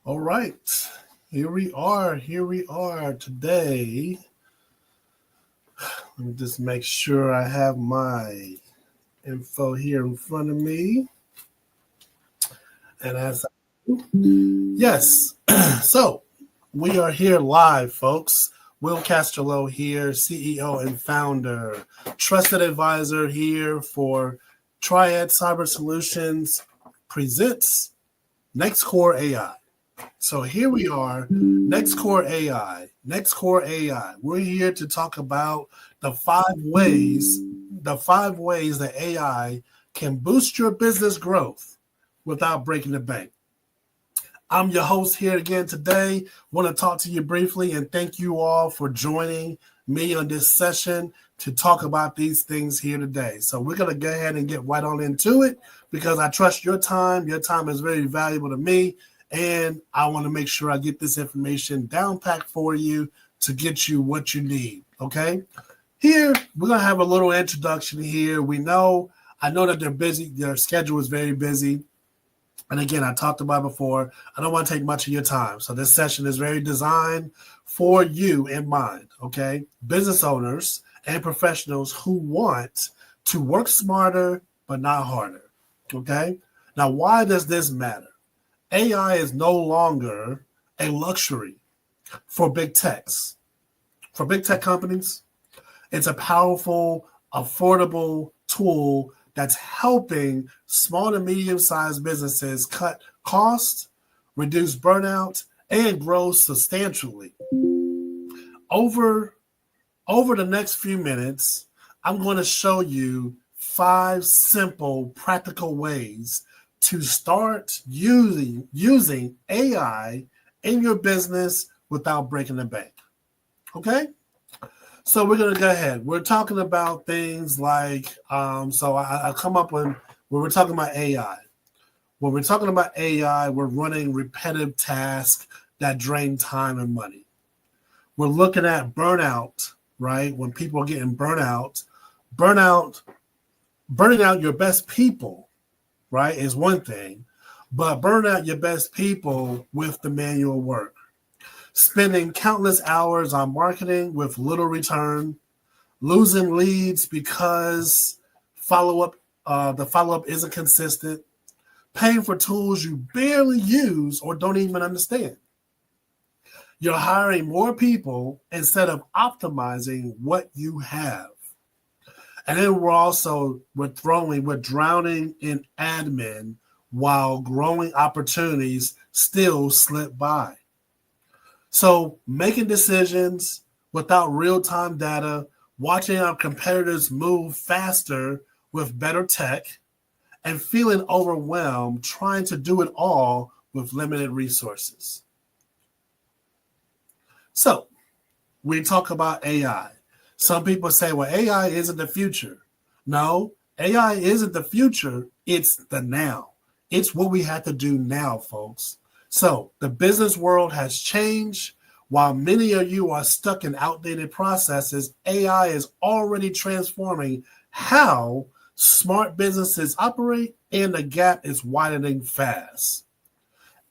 All right. Here we are. Here we are today. Let me just make sure I have my info here in front of me. And as yes, so we are here live, folks. Will Castello here, CEO and founder, trusted advisor here for Triad Cyber Solutions presents Next Core AI. So here we are, Next Core AI. Next Core AI. We're here to talk about the five ways that AI can boost your business growth without breaking the bank. I'm your host here again today. Want to talk to you briefly and thank you all for joining me on this session to talk about these things here today. So we're going to go ahead and get right on into it because I trust your time. Your time is very valuable to me, and I want to make sure I get this information down packed for you to get you what you need, okay? Here, we're going to have a little introduction here. I know that they're busy. Their schedule is very busy. And again, I talked about before, I don't want to take much of your time. So this session is very designed for you in mind, okay? Business owners and professionals who want to work smarter but not harder, okay? Now, why does this matter? AI is no longer a luxury for big techs. For big tech companies, it's a powerful, affordable tool that's helping small to medium-sized businesses cut costs, reduce burnout, and grow substantially. Over the next few minutes, I'm going to show you 5 simple, practical ways to start using AI in your business without breaking the bank. Okay? So we're going to go ahead. We're talking about things like, I come up when we're talking about AI. When we're talking about AI, we're running repetitive tasks that drain time and money. We're looking at burnout, right? When people are getting burning out your best people, right, is one thing, but burn out your best people with the manual work. Spending countless hours on marketing with little return, losing leads because the follow-up isn't consistent, paying for tools you barely use or don't even understand. You're hiring more people instead of optimizing what you have. And then we're drowning in admin while growing opportunities still slip by. So making decisions without real-time data, watching our competitors move faster with better tech, and feeling overwhelmed trying to do it all with limited resources. So we talk about AI. Some people say, well, AI isn't the future. No, AI isn't the future. It's the now. It's what we have to do now, folks. So the business world has changed. While many of you are stuck in outdated processes, AI is already transforming how smart businesses operate, and the gap is widening fast.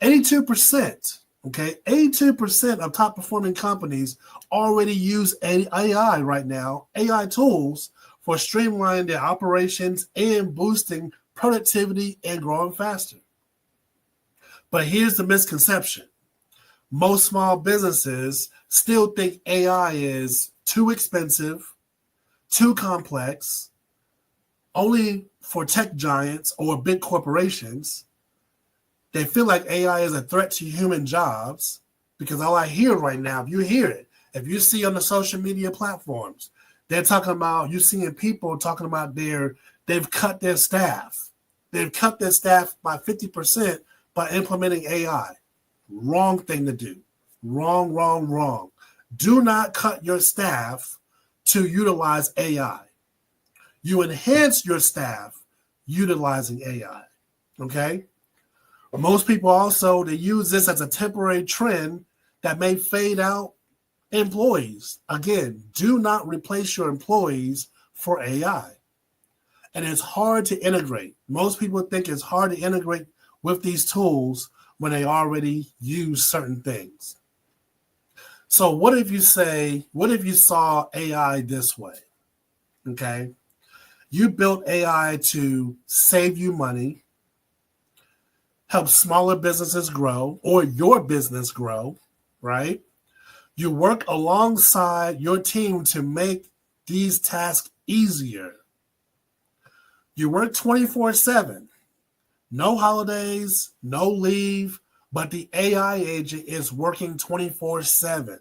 82%, okay, 82% of top performing companies already use AI right now, AI tools for streamlining their operations and boosting productivity and growing faster. But here's the misconception. Most small businesses still think AI is too expensive, too complex, only for tech giants or big corporations. They feel like AI is a threat to human jobs because all I hear right now, if you hear it, if you see on the social media platforms, they're talking about, you're seeing people talking about they've cut their staff. They've cut their staff by 50% by implementing AI. Wrong thing to do. Wrong, wrong, wrong. Do not cut your staff to utilize AI. You enhance your staff utilizing AI. Okay? Most people also, they use this as a temporary trend that may fade out employees. Again, do not replace your employees for AI. And it's hard to integrate. Most people think it's hard to integrate with these tools when they already use certain things. So what if you saw AI this way? Okay. You built AI to save you money, help smaller businesses grow or your business grow, right? You work alongside your team to make these tasks easier. You work 24/7, no holidays, no leave, but the AI agent is working 24/7.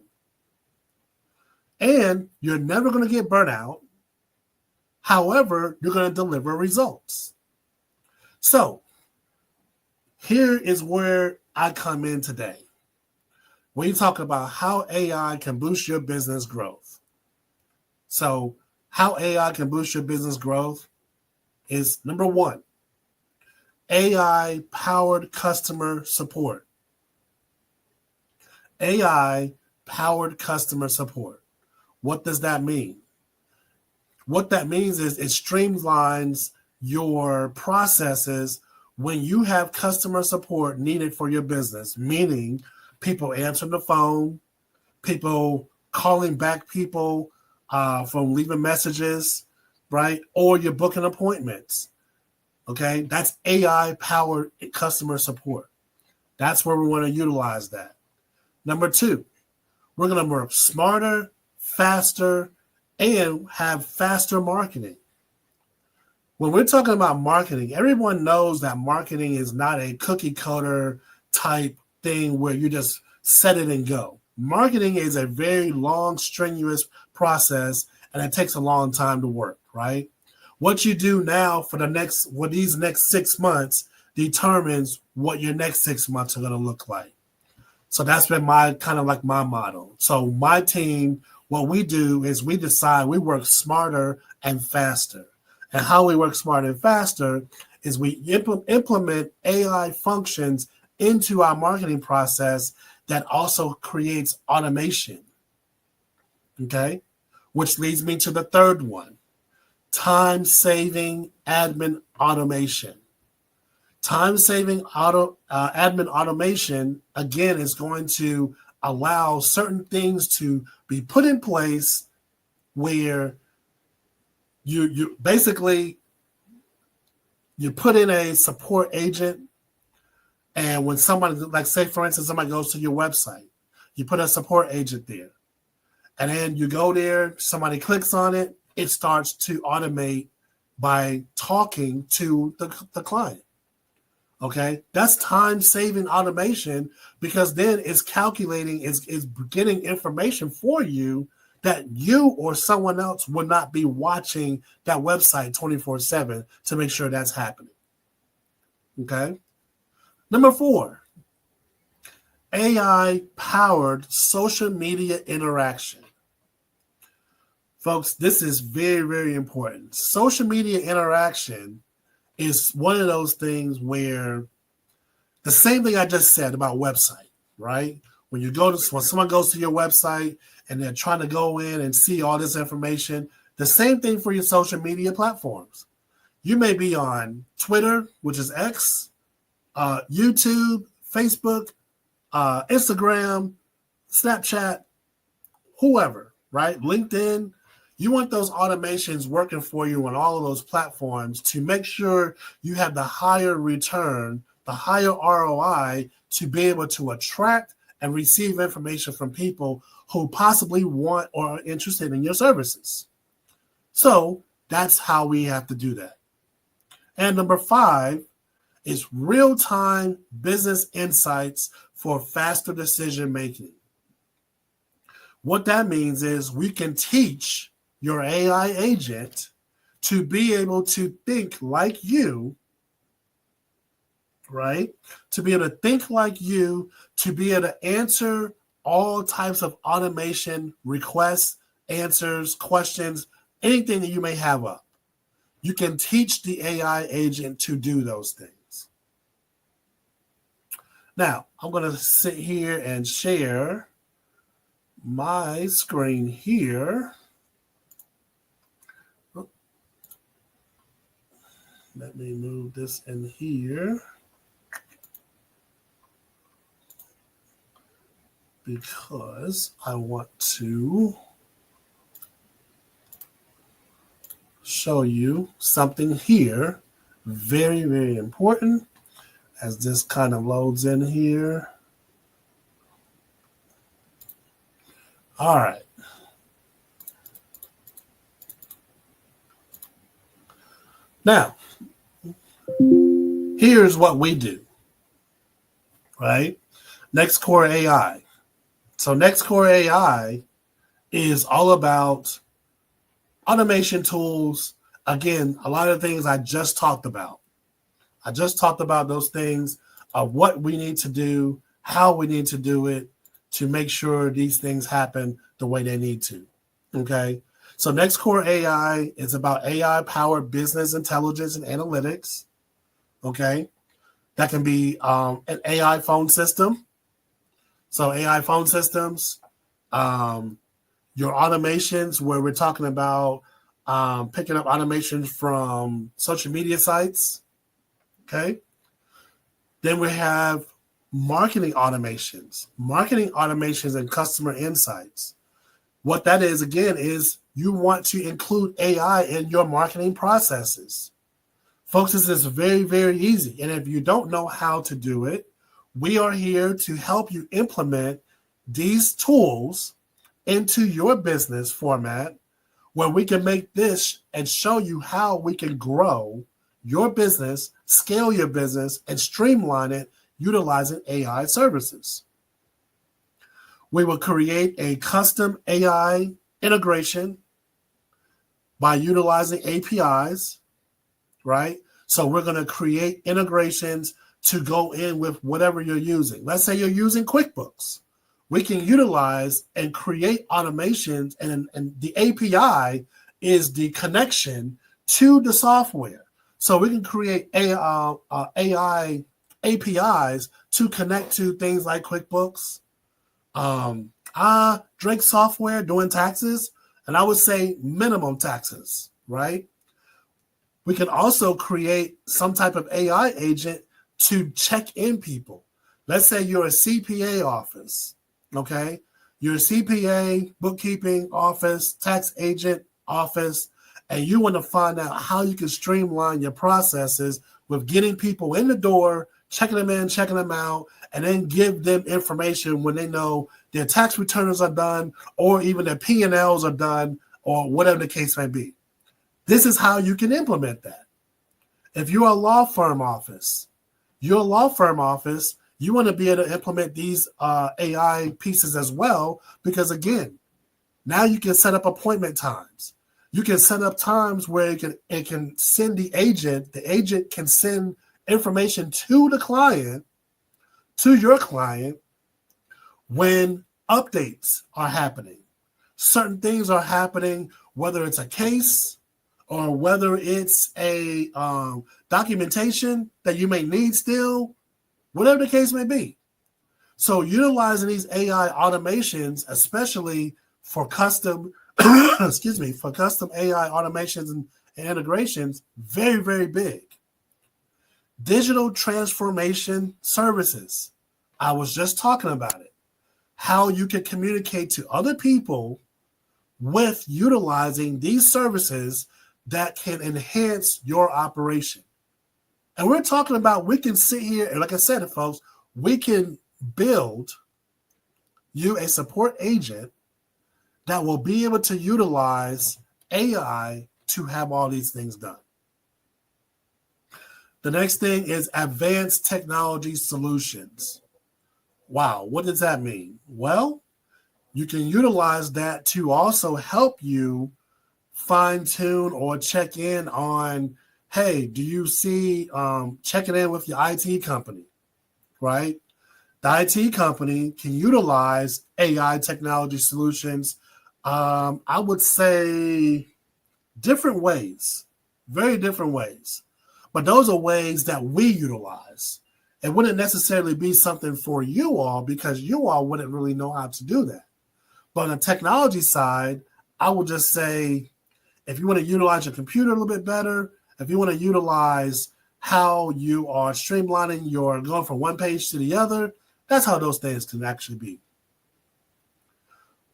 And you're never going to get burnt out. However, you're going to deliver results. So here is where I come in today. When you talk about how AI can boost your business growth. So how AI can boost your business growth is number one, AI powered customer support. AI powered customer support. What does that mean? What that means is it streamlines your processes when you have customer support needed for your business, meaning people answering the phone, people calling back people from leaving messages, right? Or you're booking appointments. Okay, that's AI powered customer support. That's where we want to utilize that. Number two, we're going to work smarter, faster, and have faster marketing. When we're talking about marketing, everyone knows that marketing is not a cookie cutter type thing where you just set it and go. Marketing is a very long, strenuous process, and it takes a long time to work, right? What you do now for these next 6 months determines what your next 6 months are going to look like. So that's been my model. So my team, what we do is we decide we work smarter and faster. And how we work smarter and faster is we implement AI functions into our marketing process that also creates automation. Okay? Which leads me to the third one. Time-saving admin automation. Time-saving admin automation, again, is going to allow certain things to be put in place where you basically you put in a support agent, and when somebody, like say for instance, somebody goes to your website, you put a support agent there, and then you go there, somebody clicks on it, it starts to automate by talking to the client. Okay, that's time-saving automation because then it's calculating, it's getting information for you that you or someone else would not be watching that website 24/7 to make sure that's happening. Okay. Number 4, AI-powered social media interaction. Folks, this is very, very important. Social media interaction is one of those things where the same thing I just said about website, right? When someone goes to your website and they're trying to go in and see all this information, the same thing for your social media platforms. You may be on Twitter, which is X, YouTube, Facebook, Instagram, Snapchat, whoever, right? LinkedIn. You want those automations working for you on all of those platforms to make sure you have the higher return, the higher ROI to be able to attract and receive information from people who possibly want or are interested in your services. So that's how we have to do that. And number 5 is real-time business insights for faster decision making. What that means is we can teach your AI agent to be able to think like you, right? To be able to think like you, to be able to answer all types of automation requests, answers, questions, anything that you may have up. You can teach the AI agent to do those things. Now, I'm going to sit here and share my screen here. Let me move this in here. because I want to show you something here. Very, very important as this kind of loads in here. All right. Now, here's what we do, right? Next Core AI. So Next Core AI is all about automation tools. Again, a lot of things I just talked about. I just talked about those things of what we need to do, how we need to do it to make sure these things happen the way they need to. Okay. So Next Core AI is about AI-powered business intelligence and analytics. Okay. That can be an AI phone system. So AI phone systems, your automations where we're talking about picking up automations from social media sites. Okay. Then we have marketing automations and customer insights. What that is, again, is you want to include AI in your marketing processes. Folks, this is very, very easy. And if you don't know how to do it, we are here to help you implement these tools into your business format where we can make this and show you how we can grow your business, scale your business, and streamline it utilizing AI services. We will create a custom AI integration by utilizing APIs, right? So we're going to create integrations to go in with whatever you're using. Let's say you're using QuickBooks. We can utilize and create automations, and the API is the connection to the software. So we can create AI APIs to connect to things like QuickBooks, Drake software doing taxes, and I would say minimum taxes, right? We can also create some type of AI agent to check in people. Let's say you're a CPA office, okay? You're a CPA, bookkeeping office, tax agent office, and you want to find out how you can streamline your processes with getting people in the door, checking them in, checking them out, and then give them information when they know their tax returns are done or even their P&Ls are done or whatever the case may be. This is how you can implement that. If you're a law firm office, you want to be able to implement these AI pieces as well because, again, now you can set up appointment times. You can set up times where it can send the agent can send information to the client, to your client, when updates are happening. Certain things are happening, whether it's a case or whether it's a documentation that you may need still, whatever the case may be. So utilizing these AI automations, especially for custom, for custom AI automations and integrations, very, very big. Digital transformation services. I was just talking about it. How you can communicate to other people with utilizing these services that can enhance your operation. And we're talking about, we can sit here, and like I said, folks, we can build you a support agent that will be able to utilize AI to have all these things done. The next thing is advanced technology solutions. Wow, what does that mean? Well, you can utilize that to also help you fine-tune or check in on, hey, do you see checking in with your IT company, right? The IT company can utilize AI technology solutions, I would say different ways, very different ways. But those are ways that we utilize. It wouldn't necessarily be something for you all because you all wouldn't really know how to do that. But on the technology side, I would just say, if you want to utilize your computer a little bit better, if you want to utilize how you are streamlining your going from one page to the other, that's how those things can actually be.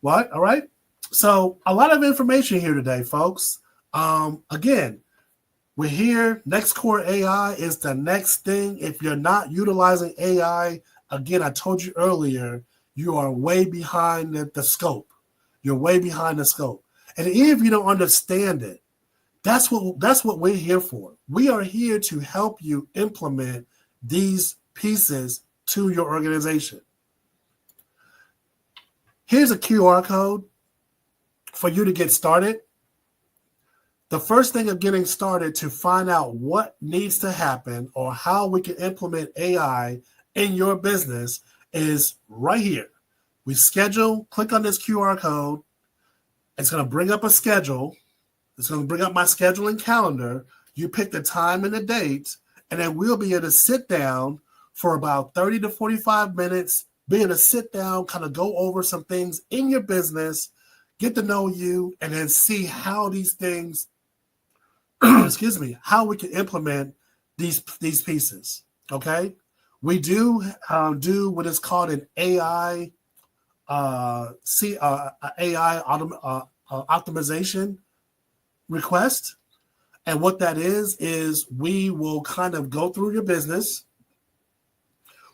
What? All right. So a lot of information here today, folks. Again, we're here. Next Core AI is the next thing. If you're not utilizing AI, again, I told you earlier, you are way behind the scope. You're way behind the scope. And even if you don't understand it, that's what we're here for. We are here to help you implement these pieces to your organization. Here's a QR code for you to get started. The first thing of getting started to find out what needs to happen or how we can implement AI in your business is right here. We schedule, click on this QR code. It's going to bring up a schedule. It's going to bring up my scheduling calendar. You pick the time and the date, and then we'll be able to sit down for about 30 to 45 minutes, be able to sit down, kind of go over some things in your business, get to know you, and then see how these things, excuse me, how we can implement these pieces, okay? We do do what is called an AI optimization request. And what that is we will kind of go through your business.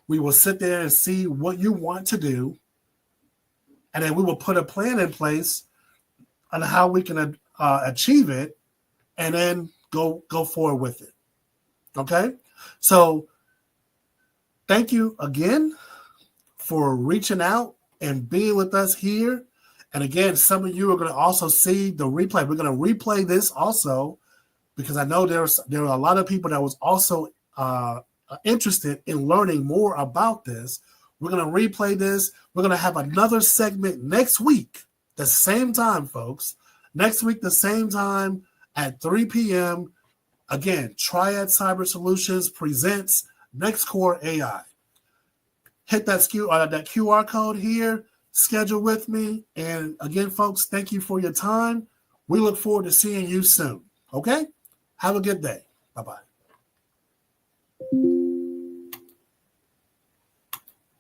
We will sit there and see what you want to do. And then we will put a plan in place on how we can achieve it and then go forward with it. Okay? So thank you again for reaching out and being with us here. And again, some of you are going to also see the replay. We're going to replay this also because I know there are a lot of people that was also interested in learning more about this. We're going to replay this. We're going to have another segment next week, the same time, folks. Next week, the same time at 3 p.m. Again, Triad Cyber Solutions presents Next Core AI. Hit that QR code here. Schedule with me. And again, folks, thank you for your time. We look forward to seeing you soon. Okay? Have a good day. Bye-bye.